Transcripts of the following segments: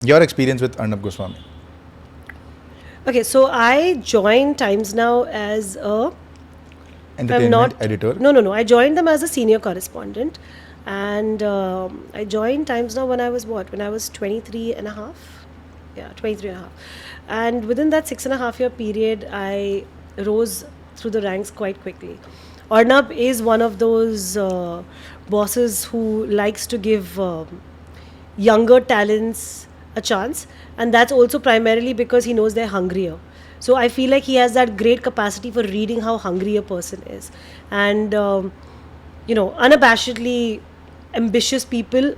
Your experience with Arnab Goswami. Okay, so I joined Times Now as a Entertainment editor. No. I joined them as a senior correspondent, and I joined Times Now when I was what? When I was 23 and a half. Yeah, 23 and a half. And within that 6.5 year period, I rose through the ranks quite quickly. Arnab is one of those bosses who likes to give younger talents a chance, and that's also primarily because he knows they're hungrier. So I feel like he has that great capacity for reading how hungry a person is, and unabashedly ambitious people,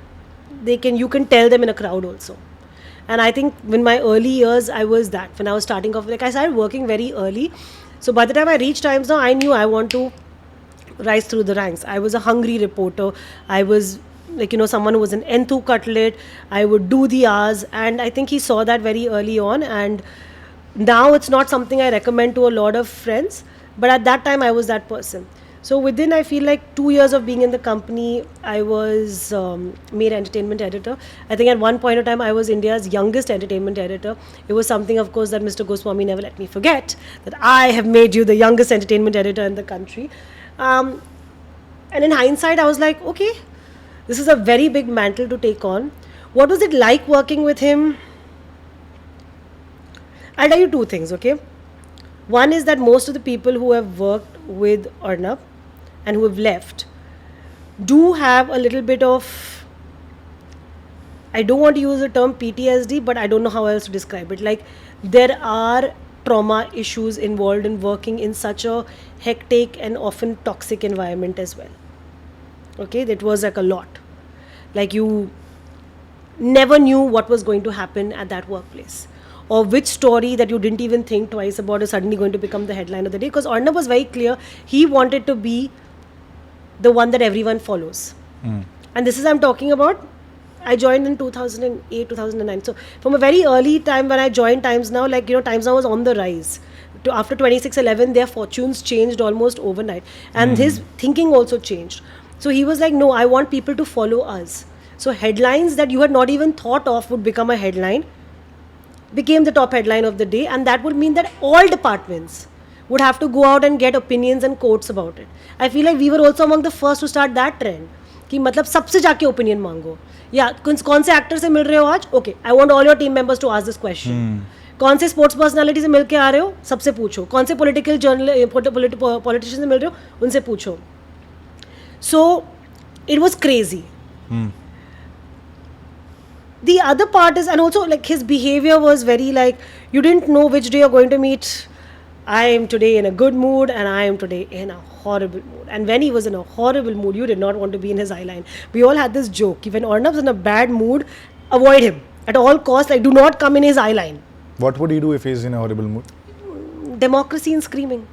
you can tell them in a crowd also. And I think in my early years, I was that. When I was starting off, like I started working very early, so by the time I reached Times Now, I knew I want to rise through the ranks. I was a hungry reporter. I was someone who was an enthu cutlet. I would do the hours, and I think he saw that very early on. And now it's not something I recommend to a lot of friends, but at that time I was that person. So within, I feel like 2 years of being in the company, I was made entertainment editor. I think at one point of time I was India's youngest entertainment editor. It was something, of course, that Mr. Goswami never let me forget, that I have made you the youngest entertainment editor in the country. And in hindsight, I was like, okay, this is a very big mantle to take on. What was it like working with him? I'll tell you two things, okay? One is that most of the people who have worked with Arnab and who have left do have a little bit of, I don't want to use the term PTSD, but I don't know how else to describe it. Like, there are trauma issues involved in working in such a hectic and often toxic environment as well. Okay, that was like a lot. Like, you never knew what was going to happen at that workplace, or which story that you didn't even think twice about is suddenly going to become the headline of the day. Because Arnab was very clear, he wanted to be the one that everyone follows. And this is, I'm talking about, I joined in 2008, 2009. So from a very early time when I joined Times Now, Times Now was on the rise. After 2611, their fortunes changed almost overnight. And his thinking also changed. So he was like, no, I want people to follow us. So headlines that you had not even thought of would become a headline, became the top headline of the day. And that would mean that all departments would have to go out and get opinions and quotes about it. I feel like we were also among the first to start that trend. कि मतलब सबसे जाके opinion मांगो, या कौन से actor से मिल रहे हो आज, okay I want all your team members to ask this question. कौन से स्पोर्ट्स पर्सनालिटी से मिल के आ रहे हो, सबसे पूछो. कौन से पॉलिटिकल पॉलिटिशियन से मिल रहे हो, उनसे पूछो. So it was crazy. The other part is, and also like his behavior was very like, you didn't know which day you're going to meet. I am today in a good mood and I am today in a horrible mood. And when he was in a horrible mood, you did not want to be in his eye line. We all had this joke, when Arnab's in a bad mood, avoid him at all costs, like do not come in his eye line. What would he do if he's in a horrible mood? Democracy and screaming.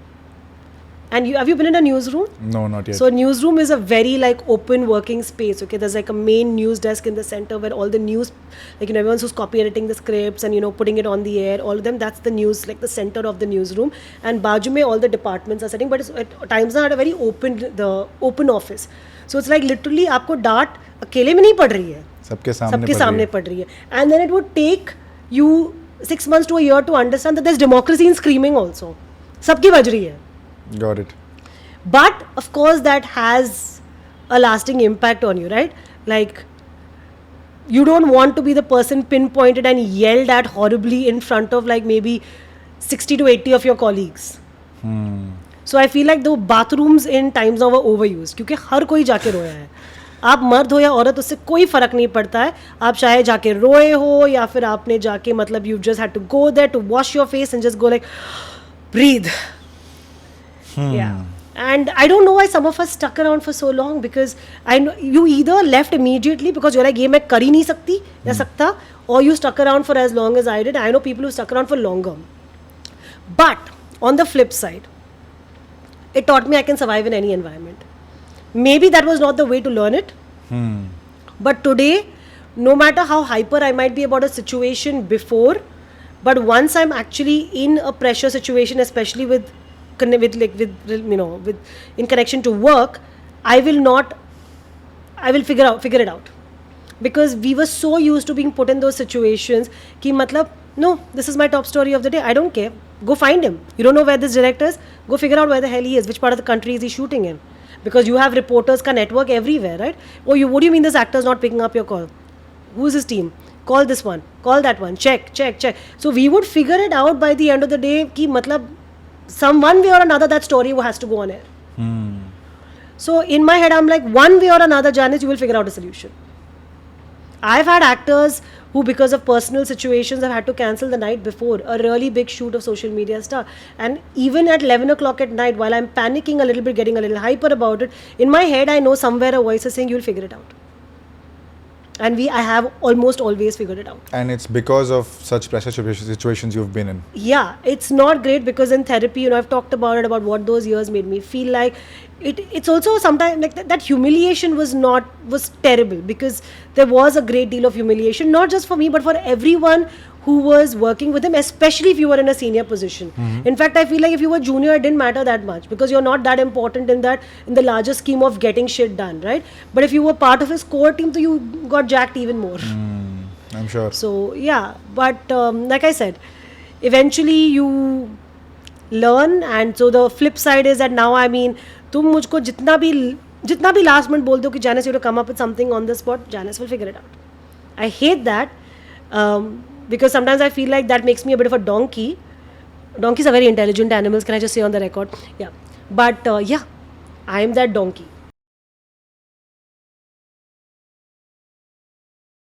And have you been in a newsroom? No, not yet. So newsroom is a very like open working space. Okay, there's like a main news desk in the center where all the news, like everyone who's copy editing the scripts and putting it on the air, all of them. That's the news, like the center of the newsroom. And Baju mein all the departments are sitting, but it's, at Times Now had a very open office. So it's like literally आपको डांट अकेले में नहीं पड़ रही है, सबके सामने पड़ रही है. And then it would take you 6 months to a year to understand that there's democracy in screaming also. सबकी बज रही है. Got it. But of course that has a lasting impact on you, right? Like, you don't want to be the person pinpointed and yelled at horribly in front of like maybe 60 to 80 of your colleagues. So I feel like the bathrooms in Times Now were overused, क्योंकि हर कोई जाके रोया है. आप मर्द हो या औरत, उससे कोई फर्क नहीं पड़ता है. आप चाहे जाके रोए हो या फिर आपने जाके मतलब you just had to go there to wash your face and just go like breathe. Yeah. And I don't know why some of us stuck around for so long, because I know you either left immediately because you're like, ये मैं कर ही नहीं सकती या सकता, or you stuck around for as long as I did. I know people who stuck around for longer. But on the flip side, it taught me I can survive in any environment. Maybe that was not the way to learn it. But today, no matter how hyper I might be about a situation before, but once I'm actually in a pressure situation, especially with in connection to work, I will figure it out. because we were so used to being put in those situations ki matlab, no, this is my top story of the day, I don't care, go find him. You don't know where this director is, go figure out where the hell he is, which part of the country is he shooting in, because you have reporters ka network everywhere, right? What do you mean this actor is not picking up your call? Who's his team? Call this one, call that one, check. So we would figure it out by the end of the day ki matlab some one way or another that story has to go on air. So in my head I'm like, one way or another, Janice, you will figure out a solution. I've had actors who, because of personal situations, have had to cancel the night before a really big shoot of social media stuff. And even at 11 o'clock at night, while I'm panicking a little bit, getting a little hyper about it, in my head I know somewhere a voice is saying, you'll figure it out. And I have almost always figured it out. And it's because of such pressure situations you've been in. Yeah, it's not great, because in therapy, you know, I've talked about it, about what those years made me feel like. It's also sometimes like that humiliation was terrible, because there was a great deal of humiliation, not just for me, but for everyone who was working with him, especially if you were in a senior position. In fact, I feel like if you were junior, it didn't matter that much, because you're not that important in the larger scheme of getting shit done, right? But if you were part of his core team, so you got jacked even more. I'm sure. So yeah, but like I said, eventually you learn, and so the flip side is that now, I mean, तुम मुझको जितना भी last minute बोल दो कि Janice, you have to come up with something on the spot, Janice will figure it out. I hate that, because sometimes I feel like that makes me a bit of a donkey. Donkeys are very intelligent animals, can I just say on the record? Yeah. But yeah, I am that donkey.